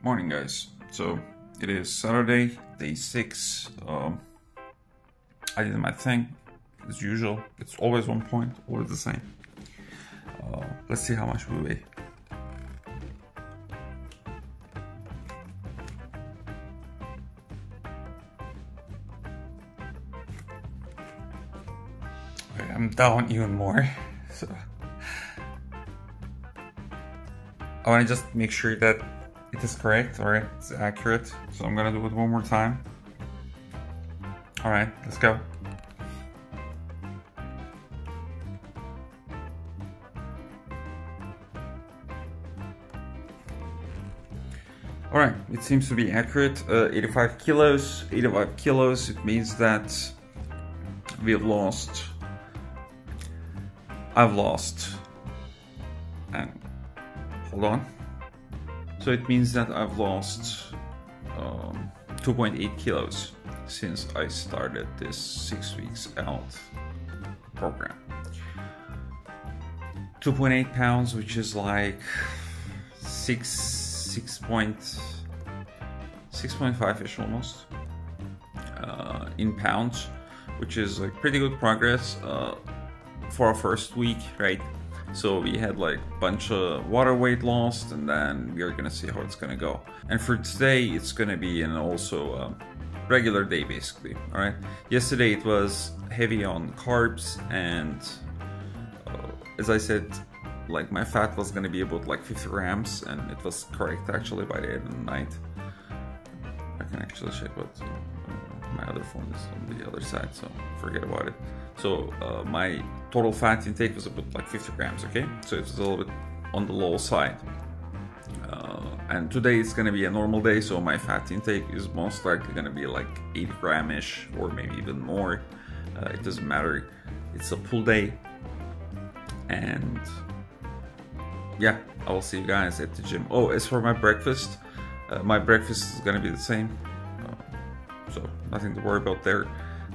Morning, guys. So it is Saturday, day 6. I did my thing as usual. It's always on point, always the same. Let's see how much we weigh. Okay, I'm down even more. So I want to just make sure that it is correct, alright, it's accurate. So I'm gonna do it one more time. Alright, let's go. Alright, it seems to be accurate. 85 kilos. 85 kilos, it means that I've lost, and hold on. So it means that I've lost 2.8 kilos since I started this 6 weeks out program. 2.8 pounds, which is like 6.5-ish almost in pounds, which is like pretty good progress for our first week, right? So we had like a bunch of water weight lost, and then we are gonna see how it's gonna go. And for today, it's gonna be an also regular day basically. All right. Yesterday it was heavy on carbs, and as I said, like my fat was gonna be about like 50 grams, and it was correct actually by the end of the night. I can actually check what my other phone is on the other side, so forget about it. So my total fat intake was about like 50 grams, okay? So it was a little bit on the low side. And today it's gonna be a normal day, so my fat intake is most likely gonna be like 80 gram-ish, or maybe even more. It doesn't matter. It's a pull day. And yeah, I will see you guys at the gym. Oh, as for my breakfast is gonna be the same. So nothing to worry about there.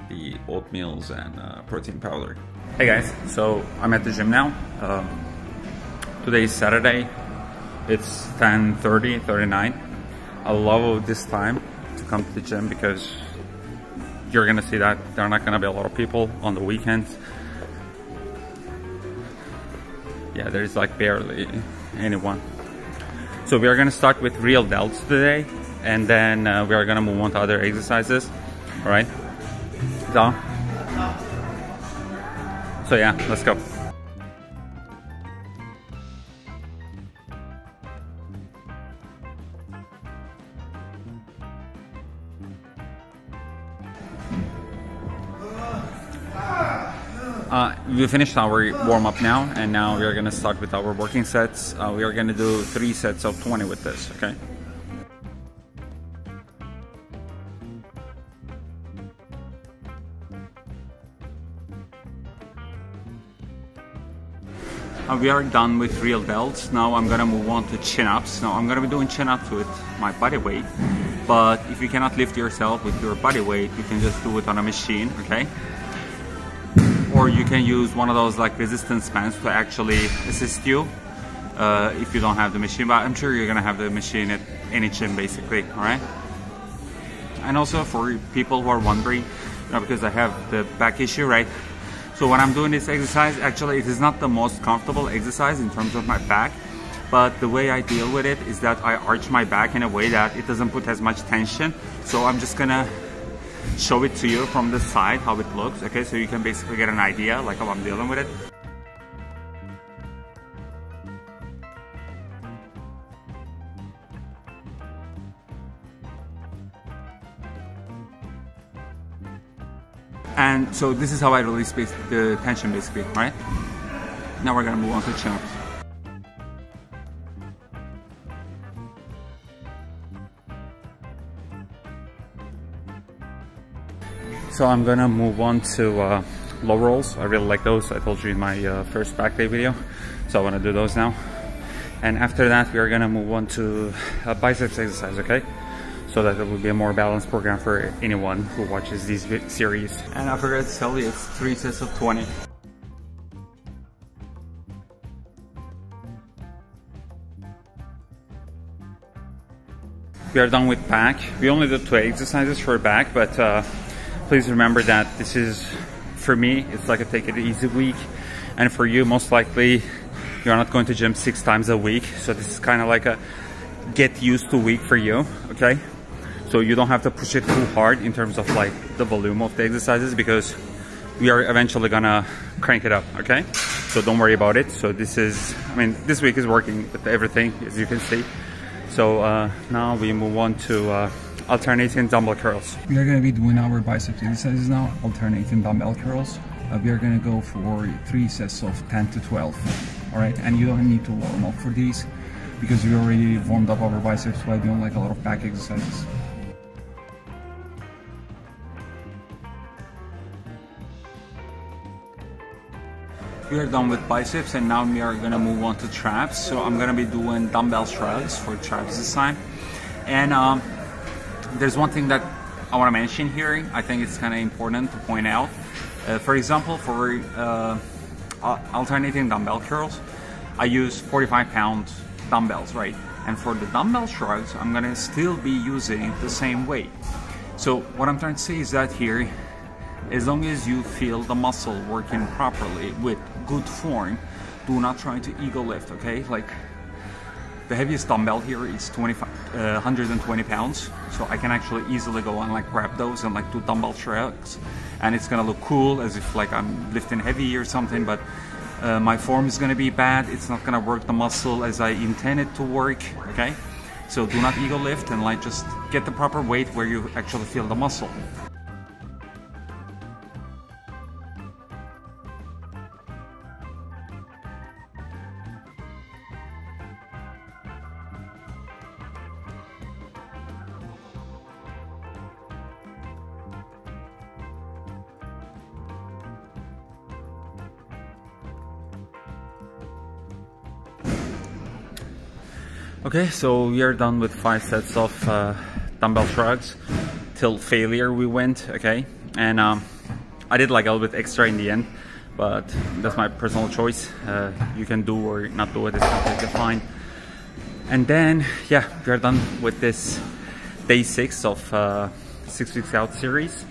The oatmeals and protein powder. Hey guys, so I'm at the gym now. Today is Saturday. It's 10:39. I love this time to come to the gym because you're gonna see that there are not gonna be a lot of people on the weekends. Yeah, there's like barely anyone. So we are gonna start with real delts today, and then we are gonna move on to other exercises. All right. So yeah, let's go. We finished our warm-up now, and now we are going to start with our working sets. We are going to do 3 sets of 20 with this, okay? We are done with real delts. Now I'm gonna move on to chin-ups. Now I'm gonna be doing chin-ups with my body weight, but if you cannot lift yourself with your body weight, you can just do it on a machine, okay? Or you can use one of those like resistance bands to actually assist you if you don't have the machine, but I'm sure you're gonna have the machine at any gym basically, all right? And also for people who are wondering, because I have the back issue, right? So when I'm doing this exercise, actually it is not the most comfortable exercise in terms of my back, but the way I deal with it is that I arch my back in a way that it doesn't put as much tension. So I'm just gonna show it to you from the side how it looks, okay? So you can basically get an idea like how I'm dealing with it. And so this is how I release the tension basically, right? Now we're gonna move on to chin-ups. So I'm gonna move on to low rolls. I really like those. I told you in my first back day video. So I wanna do those now. And after that, we are gonna move on to a biceps exercise, okay? So that it will be a more balanced program for anyone who watches these series. And I forgot to tell you, it's 3 sets of 20. we are done with back. We only did 2 exercises for back, but please remember that this is, for me, it's like a take it easy week, and for you, most likely, you're not going to gym 6 times a week, so this is kind of like a get used to week for you, okay? So you don't have to push it too hard in terms of like the volume of the exercises, because we are eventually gonna crank it up, okay? So don't worry about it. So this is, I mean, this week is working with everything, as you can see. So now we move on to alternating dumbbell curls. We are gonna be doing our bicep exercises now, alternating dumbbell curls. We are gonna go for 3 sets of 10 to 12, all right? And you don't need to warm up for these, because we already warmed up our biceps by doing like a lot of back exercises. We are done with biceps, and now we are gonna move on to traps. So I'm gonna be doing dumbbell shrugs for traps this time. And there's one thing that I wanna mention here. I think it's kind of important to point out. For example, for alternating dumbbell curls, I use 45-pound dumbbells, right? And for the dumbbell shrugs, I'm gonna still be using the same weight. So what I'm trying to say is that here, as long as you feel the muscle working properly with good form, do not try to ego lift, okay? Like the heaviest dumbbell here is 120 pounds. So I can actually easily go and like grab those and like do dumbbell shrugs. And it's gonna look cool as if like I'm lifting heavy or something, but my form is gonna be bad. It's not gonna work the muscle as I intend it to work, okay? So do not ego lift, and like just get the proper weight where you actually feel the muscle. Okay, so we are done with 5 sets of dumbbell shrugs. Till failure we went, okay? And I did like a little bit extra in the end, but that's my personal choice. You can do or not do it, it's completely fine. And then, yeah, we are done with this day 6 of 6 weeks out series.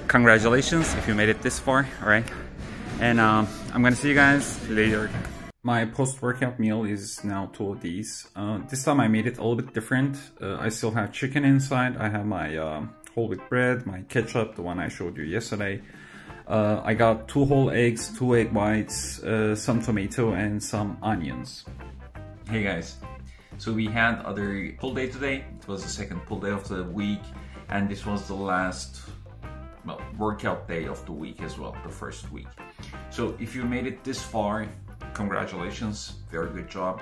Congratulations if you made it this far, all right? And I'm gonna see you guys later. My post-workout meal is now 2 of these. This time I made it a little bit different. I still have chicken inside. I have my whole wheat bread, my ketchup, the one I showed you yesterday. I got 2 whole eggs, 2 egg whites, some tomato, and some onions. Hey guys, so we had other pull day today. It was the second pull day of the week, and this was the last workout day of the week as well, the first week. So if you made it this far, congratulations, very good job.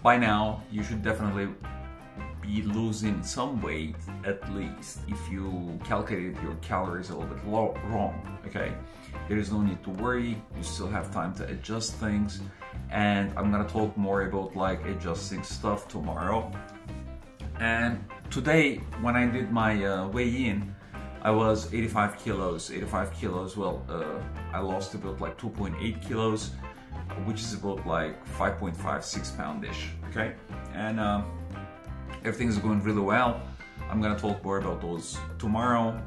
By now, you should definitely be losing some weight at least if you calculated your calories a little bit wrong, okay? There is no need to worry, you still have time to adjust things, and I'm gonna talk more about like adjusting stuff tomorrow. And today, when I did my weigh-in, I was 85 kilos. Well, I lost about like 2.8 kilos, which is about like 5.5, 6 pound-ish, okay? And everything's going really well. I'm gonna talk more about those tomorrow.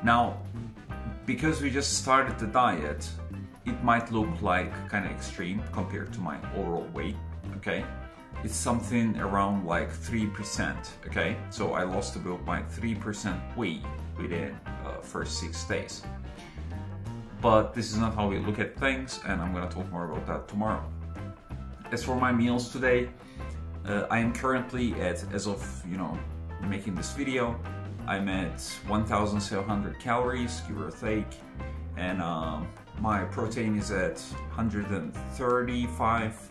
Now, because we just started the diet, it might look like kind of extreme compared to my overall weight, okay? It's something around like 3%, okay? So I lost about my 3% weight within first 6 days. But this is not how we look at things, and I'm gonna talk more about that tomorrow. As for my meals today, I am currently at, as of, you know, making this video, I'm at 1,700 calories, give or take, and my protein is at 135,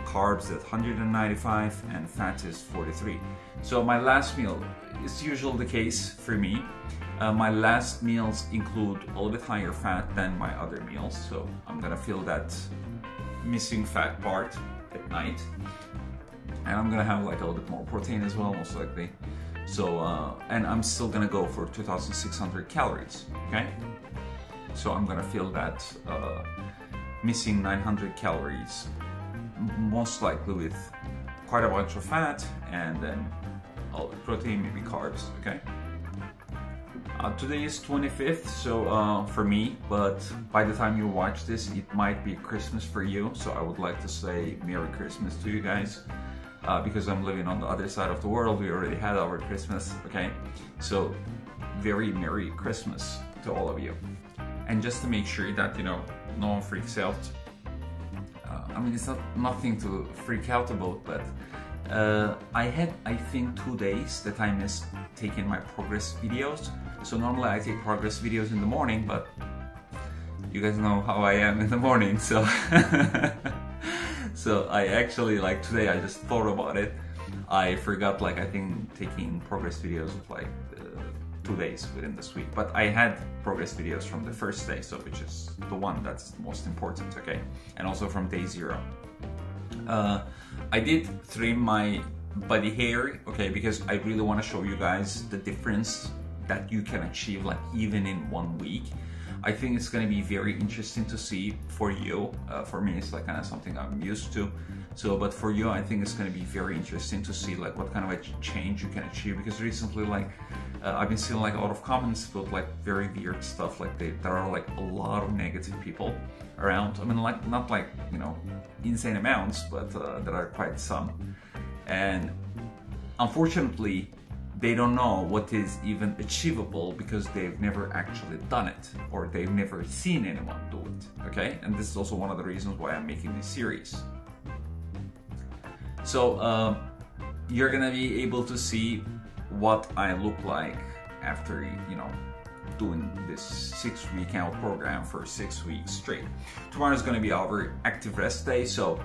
carbs at 195, and fat is 43. So my last meal is usually the case for me. My last meals include a little bit higher fat than my other meals, so I'm gonna feel that missing fat part at night. And I'm gonna have like a little bit more protein as well, most likely. So, and I'm still gonna go for 2,600 calories, okay? So I'm gonna feel that missing 900 calories, most likely with quite a bunch of fat, and then all the protein, maybe carbs, okay? Today is 25th, so for me, but by the time you watch this, it might be Christmas for you, so I would like to say Merry Christmas to you guys, because I'm living on the other side of the world. We already had our Christmas, okay? So very Merry Christmas to all of you. And just to make sure that, you know, no one freaks out, I mean, it's nothing to freak out about, but I had, I think, 2 days that I missed taking my progress videos. So normally I take progress videos in the morning, but you guys know how I am in the morning, so so I actually, like today, I just thought about it. I forgot, like, I think taking progress videos of like 2 days within this week, but I had progress videos from the first day, so which is the one that's most important, okay? And also from day 0. I did trim my body hair, okay, because I really want to show you guys the difference that you can achieve, like, even in 1 week. I think it's going to be very interesting to see for you. For me, it's like kind of something I'm used to. So, but for you, I think it's going to be very interesting to see like what kind of a change you can achieve. Because recently, like, I've been seeing like a lot of comments about like very weird stuff. Like there are like a lot of negative people around. I mean, like not like, you know, insane amounts, but there are quite some. And unfortunately, they don't know what is even achievable because they've never actually done it, or they've never seen anyone do it, okay? And this is also one of the reasons why I'm making this series. So you're gonna be able to see what I look like after, you know, doing this 6-week out program for 6 weeks straight. Tomorrow is gonna be our active rest day, so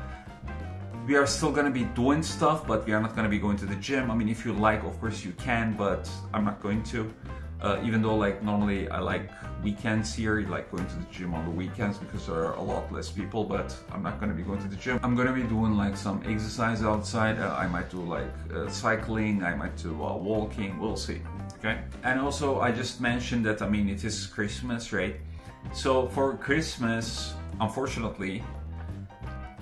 we are still gonna be doing stuff, but we are not gonna be going to the gym. I mean, if you like, of course you can, but I'm not going to. Even though, like, normally I like weekends here, like going to the gym on the weekends because there are a lot less people, but I'm not gonna be going to the gym. I'm gonna be doing like some exercise outside. I might do like cycling, I might do walking, we'll see, okay? And also, I just mentioned that, I mean, it is Christmas, right? So for Christmas, unfortunately,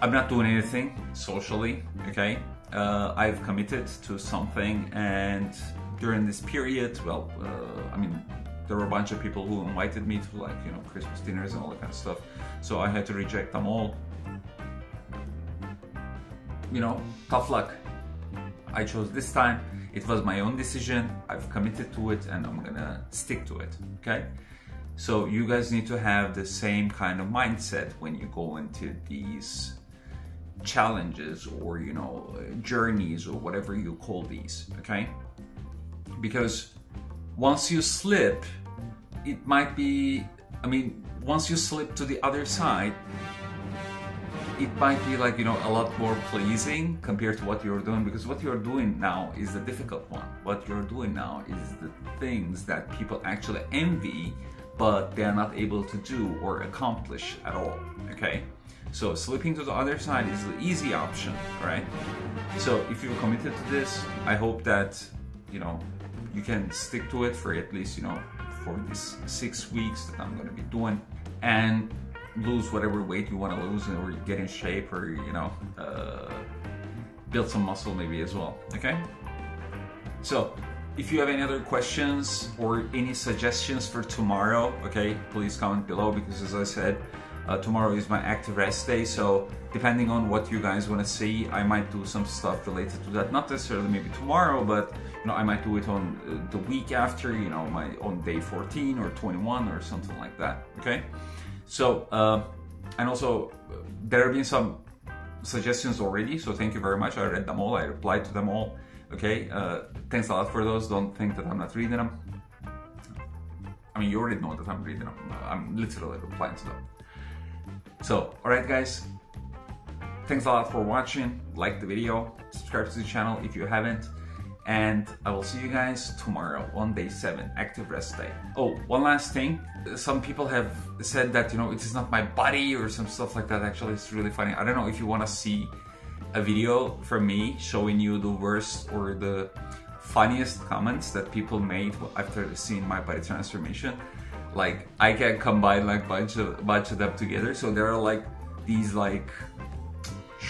I'm not doing anything socially, okay? I've committed to something, and during this period, well, I mean, there were a bunch of people who invited me to, like, you know, Christmas dinners and all that kind of stuff, so I had to reject them all. You know, tough luck. I chose this time. It was my own decision. I've committed to it, and I'm gonna stick to it, okay? So you guys need to have the same kind of mindset when you go into these challenges, or, you know, journeys, or whatever you call these, okay? Because once you slip, it might be, I mean, once you slip to the other side, it might be like, you know, a lot more pleasing compared to what you're doing, because what you're doing now is the difficult one. What you're doing now is the things that people actually envy, but they are not able to do or accomplish at all, okay? So slipping to the other side is the easy option, right? So if you're committed to this, I hope that, you know, you can stick to it for at least, you know, for this 6 weeks that I'm gonna be doing, and lose whatever weight you wanna lose, or get in shape, or, you know, build some muscle maybe as well, okay? So if you have any other questions or any suggestions for tomorrow, okay, please comment below, because as I said, tomorrow is my active rest day, so depending on what you guys want to see, I might do some stuff related to that. Not necessarily maybe tomorrow, but, you know, I might do it on the week after, you know, on day 14 or 21 or something like that, okay? So, and also, there have been some suggestions already, so thank you very much. I read them all, I replied to them all, okay? Thanks a lot for those. Don't think that I'm not reading them. I mean, you already know that I'm reading them. I'm literally replying to them. So, alright guys, thanks a lot for watching. Like the video, subscribe to the channel if you haven't, and I will see you guys tomorrow on day 7, active rest day. Oh, one last thing. Some people have said that, you know, it is not my body or some stuff like that. Actually, it's really funny. I don't know if you want to see a video from me showing you the worst or the funniest comments that people made after seeing my body transformation. Like, I can combine like bunch of them together. So there are like these like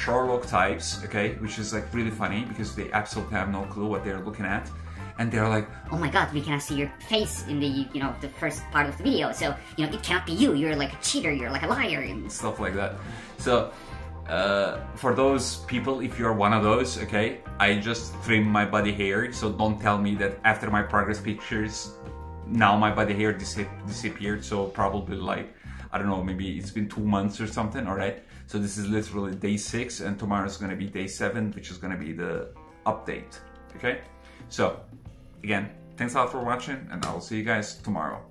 Sherlock types, okay, which is like really funny because they absolutely have no clue what they're looking at. And they're like, oh my god, we cannot see your face in the, you know, the first part of the video, so, you know, it cannot be you, you're like a cheater, you're like a liar, and stuff like that. So, for those people, if you're one of those, okay, I just trim my body hair, so don't tell me that after my progress pictures, now my body hair disappeared, so probably like, I don't know, maybe it's been 2 months or something, alright? So this is literally day 6, and tomorrow's gonna be day 7, which is gonna be the update, okay? So, again, thanks a lot for watching, and I'll see you guys tomorrow.